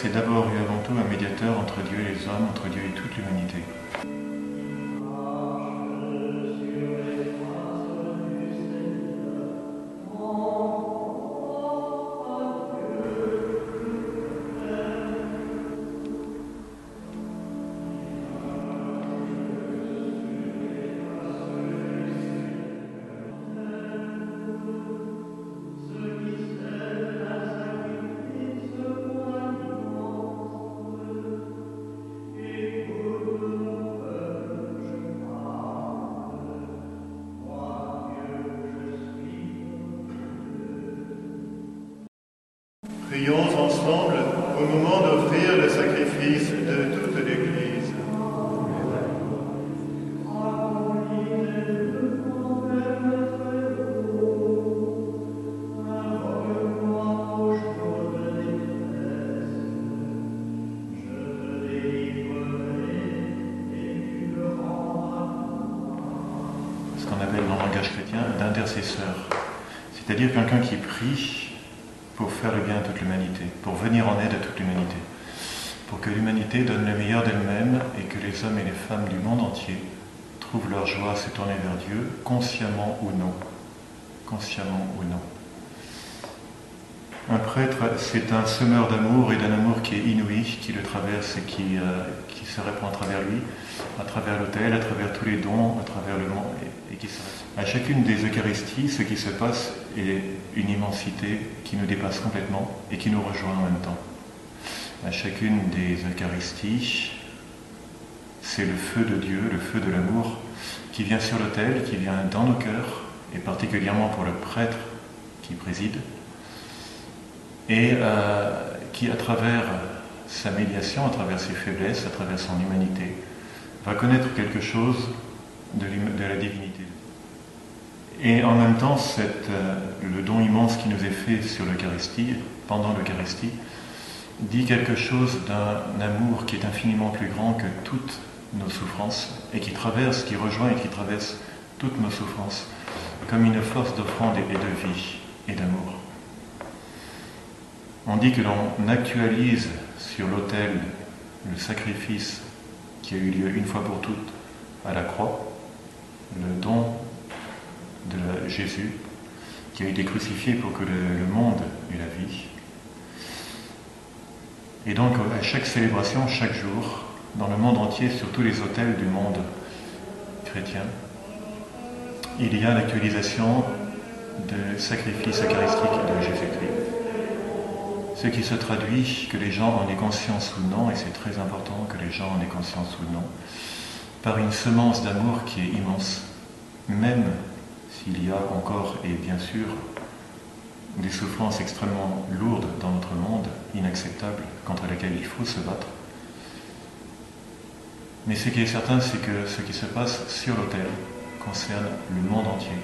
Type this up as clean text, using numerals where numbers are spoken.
c'est d'abord et avant tout un médiateur entre Dieu et les hommes, entre Dieu et toute l'humanité. Prions ensemble au moment d'offrir le sacrifice de toute l'Église. Ce qu'on appelle dans le langage chrétien d'intercesseur, c'est-à-dire quelqu'un qui prie pour faire le bien à toute l'humanité, pour venir en aide à toute l'humanité, pour que l'humanité donne le meilleur d'elle-même et que les hommes et les femmes du monde entier trouvent leur joie à se tourner vers Dieu, consciemment ou non. Consciemment ou non. Un prêtre, c'est un semeur d'amour et d'un amour qui est inouï, qui le traverse et qui se répand à travers lui, à travers l'autel, à travers tous les dons, à travers le monde, et qui se répand. À chacune des Eucharisties, ce qui se passe est une immensité qui nous dépasse complètement et qui nous rejoint en même temps. À chacune des Eucharisties, c'est le feu de Dieu, le feu de l'amour, qui vient sur l'autel, qui vient dans nos cœurs, et particulièrement pour le prêtre qui préside, et qui, à travers sa médiation, à travers ses faiblesses, à travers son humanité, va connaître quelque chose de la divinité. Et en même temps, le don immense qui nous est fait sur l'Eucharistie, pendant l'Eucharistie, dit quelque chose d'un amour qui est infiniment plus grand que toutes nos souffrances, et qui rejoint et qui traverse toutes nos souffrances, comme une force d'offrande et de vie et d'amour. On dit que l'on actualise sur l'autel le sacrifice qui a eu lieu une fois pour toutes à la croix, le don de Jésus qui a été crucifié pour que le monde ait la vie. Et donc à chaque célébration, chaque jour, dans le monde entier, sur tous les autels du monde chrétien, il y a l'actualisation du sacrifice eucharistique de Jésus-Christ. Ce qui se traduit, que les gens en aient conscience ou non, et c'est très important que les gens en aient conscience ou non, par une semence d'amour qui est immense, même s'il y a encore, et bien sûr, des souffrances extrêmement lourdes dans notre monde, inacceptables, contre lesquelles il faut se battre. Mais ce qui est certain, c'est que ce qui se passe sur l'autel concerne le monde entier.